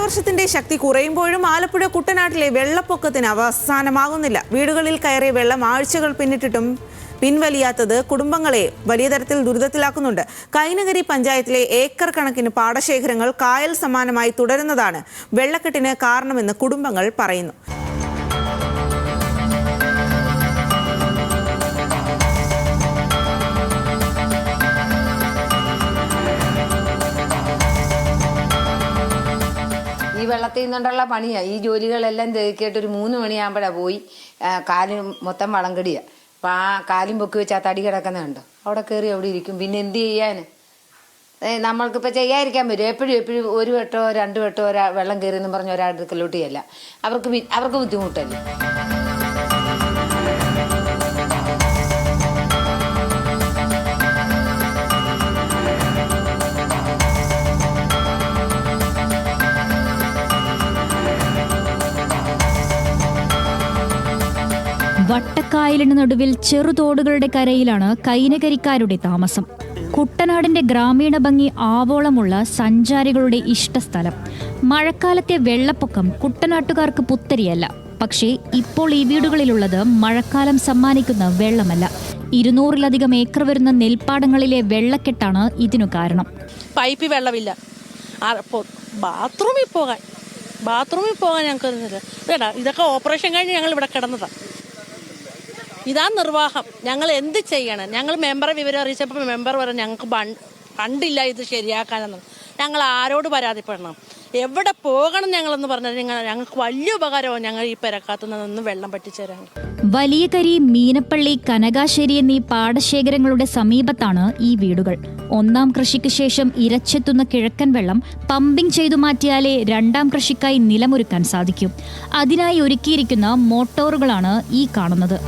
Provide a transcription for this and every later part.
കാലവർഷത്തിന്റെ ശക്തി കുറയുമ്പോഴും ആലപ്പുഴ കുട്ടനാട്ടിലെ വെള്ളപ്പൊക്കത്തിന് അവസാനമാകുന്നില്ല. വീടുകളിൽ കയറിയ വെള്ളം ആഴ്ചകൾ പിന്നിട്ടിട്ടും പിൻവലിയാത്തത് കുടുംബങ്ങളെ വലിയ തരത്തിൽ ദുരിതത്തിലാക്കുന്നുണ്ട്. കൈനകരി പഞ്ചായത്തിലെ ഏക്കർ കണക്കിന് പാടശേഖരങ്ങൾ കായൽ സമാനമായി തുടരുന്നതാണ് വെള്ളക്കെട്ടിന് കാരണമെന്ന് കുടുംബങ്ങൾ പറയുന്നു. ഈ വെള്ളത്തിൽ നിന്നുകൊണ്ടുള്ള പണിയാണ്. ഈ ജോലികളെല്ലാം കേട്ട് ഒരു 3 മണിയാകുമ്പോഴാണ് പോയി കാല് മൊത്തം വളങ്കടിയാണ്. അപ്പം ആ കാലും പൊക്കി വെച്ച് ആ തടി കിടക്കുന്നുണ്ടോ അവിടെ കയറി അവിടെ ഇരിക്കും. പിന്നെ എന്ത് ചെയ്യാൻ? നമ്മൾക്കിപ്പോൾ ചെയ്യാതിരിക്കാൻ പറ്റും. എപ്പോഴും 1 വട്ടോ 2 വട്ടോ വെള്ളം കയറിയെന്ന് പറഞ്ഞ് ഒരാടുക്കലോട്ട് ചെയ്യല്ല. അവർക്ക് ബുദ്ധിമുട്ടല്ലേ. വട്ടക്കായലിന് നടുവിൽ ചെറുതോടുകളുടെ കരയിലാണ് കൈനകരിക്കാരുടെ താമസം. കുട്ടനാടിന്റെ ഗ്രാമീണ ഭംഗി ആവോളമുള്ള സഞ്ചാരികളുടെ ഇഷ്ടസ്ഥലം. മഴക്കാലത്തെ വെള്ളപ്പൊക്കം കുട്ടനാട്ടുകാർക്ക് പുത്തരിയല്ല. പക്ഷേ ഇപ്പോൾ ഈ വീടുകളിലുള്ളത് മഴക്കാലം സമ്മാനിക്കുന്ന വെള്ളമല്ല. 200-ലധികം ഏക്കർ വരുന്ന നെൽപ്പാടങ്ങളിലെ വെള്ളക്കെട്ടാണ് ഇതിനു കാരണം. പൈപ്പ് വെള്ളമില്ല. ബാത്റൂമിൽ പോകാൻ ഞങ്ങൾക്ക് വേണ്ട. ഇതൊക്കെ ഓപ്പറേഷൻ കഴിഞ്ഞ് ഞങ്ങൾ ഇവിടെ കിടന്നതാണ്. ഇതാ നിർവാഹം. ഞങ്ങൾ എന്ത് ചെയ്യണം? ഞങ്ങൾ മെമ്പറെ വിവരം അറിയിച്ചപ്പോൾ മെമ്പർ പറഞ്ഞു ഞങ്ങൾക്ക് ഫണ്ടില്ല ഇത് ശരിയാക്കാനെന്ന്. ഞങ്ങൾ ആരോട് പരാതിപ്പെടണം? എവിടെ പോകണം ഞങ്ങളെന്ന് പറഞ്ഞാൽ ഞങ്ങൾക്ക് വലിയ ഉപകാരമാണ് ഞങ്ങൾ ഈ പെരക്കാത്തു നിന്ന് വെള്ളം പറ്റിച്ചേരാൻ. വലിയകരി, മീനപ്പള്ളി, കനകാശ്ശേരി എന്നീ പാടശേഖരങ്ങളുടെ സമീപത്താണ് ഈ വീടുകൾ. 1ാം കൃഷിക്ക് ശേഷം ഇരച്ചെത്തുന്ന കിഴക്കൻ വെള്ളം പമ്പിംഗ് ചെയ്തു മാറ്റിയാലേ 2ാം കൃഷിക്കായി നിലമൊരുക്കാൻ സാധിക്കും. അതിനായി ഒരുക്കിയിരിക്കുന്ന മോട്ടോറുകളാണ് ഈ കാണുന്നത്.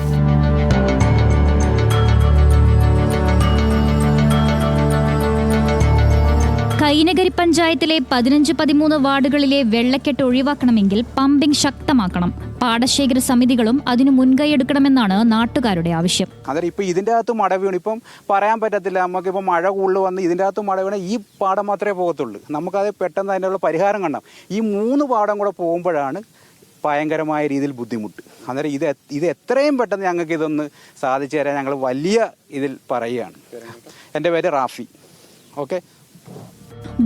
കൈനകരി പഞ്ചായത്തിലെ 15-13 വാർഡുകളിലെ വെള്ളക്കെട്ട് ഒഴിവാക്കണമെങ്കിൽ പമ്പിംഗ് ശക്തമാക്കണം. പാടശേഖര സമിതികളും അതിന് മുൻകൈയെടുക്കണമെന്നാണ് നാട്ടുകാരുടെ ആവശ്യം. അന്നേരം ഇപ്പം ഇതിൻ്റെ അകത്ത് മഴ വീണ് ഇപ്പം പറയാൻ പറ്റത്തില്ല. നമുക്കിപ്പോൾ മഴ കൂടുതൽ വന്ന് ഇതിൻ്റെ അകത്ത് മഴ വീണ് ഈ പാടം മാത്രമേ പോകത്തുള്ളൂ. നമുക്കത് പെട്ടെന്ന് അതിനുള്ള പരിഹാരം കാണാം. ഈ 3 പാടം കൂടെ പോകുമ്പോഴാണ് ഭയങ്കരമായ രീതിയിൽ ബുദ്ധിമുട്ട്. അന്നേരം ഇത് എത്രയും പെട്ടെന്ന് ഞങ്ങൾക്ക് ഇതൊന്ന് സാധിച്ചു തരാൻ ഞങ്ങൾ വലിയ ഇതിൽ പറയുകയാണ്. എൻ്റെ പേര് റാഫി. ഓക്കെ.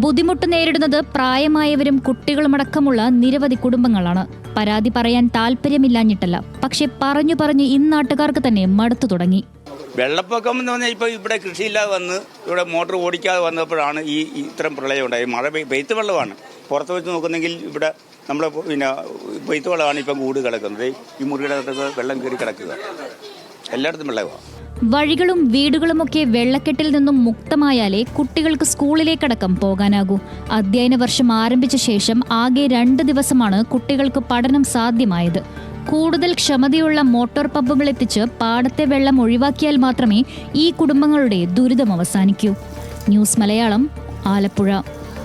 ബുദ്ധിമുട്ട് നേരിടുന്നത് പ്രായമായവരും കുട്ടികളുമടക്കമുള്ള നിരവധി കുടുംബങ്ങളാണ്. പരാതി പറയാൻ താല്പര്യമില്ലാഞ്ഞിട്ടല്ല, പക്ഷെ പറഞ്ഞു ഇന്നാട്ടുകാർക്ക് തന്നെ മടുത്തു തുടങ്ങി. വെള്ളപ്പൊക്കം എന്ന് പറഞ്ഞാൽ ഇപ്പോൾ ഇവിടെ കൃഷിയില്ലാതെ വന്ന് ഇവിടെ മോട്ടോർ ഓടിക്കാതെ വന്നപ്പോഴാണ് ഈ ഇത്തരം പ്രളയം ഉണ്ടായി. മഴ പെയ്ത്ത് വെള്ളമാണ്. പുറത്ത് വെച്ച് നോക്കുന്നെങ്കിൽ ഇവിടെ നമ്മുടെ പെയ്ത്ത് വെള്ളമാണ് ഇപ്പം കൂട് കിടക്കുന്നത്. ഈ മുറിയുടെ വെള്ളം കയറി കിടക്കുക. എല്ലായിടത്തും വെള്ളമാണ്. വഴികളും വീടുകളുമൊക്കെ വെള്ളക്കെട്ടിൽ നിന്നും മുക്തമായാലേ കുട്ടികൾക്ക് സ്കൂളിലേക്കടക്കം പോകാനാകൂ. അധ്യയന വർഷം ആരംഭിച്ച ശേഷം ആകെ 2 ദിവസമാണ് കുട്ടികൾക്ക് പഠനം സാധ്യമായത്. കൂടുതൽ ക്ഷമതയുള്ള മോട്ടോർ പമ്പുകൾ എത്തിച്ച് പാടത്തെ വെള്ളം ഒഴിവാക്കിയാൽ മാത്രമേ ഈ കുടുംബങ്ങളുടെ ദുരിതം അവസാനിക്കൂ. ന്യൂസ് മലയാളം, ആലപ്പുഴ.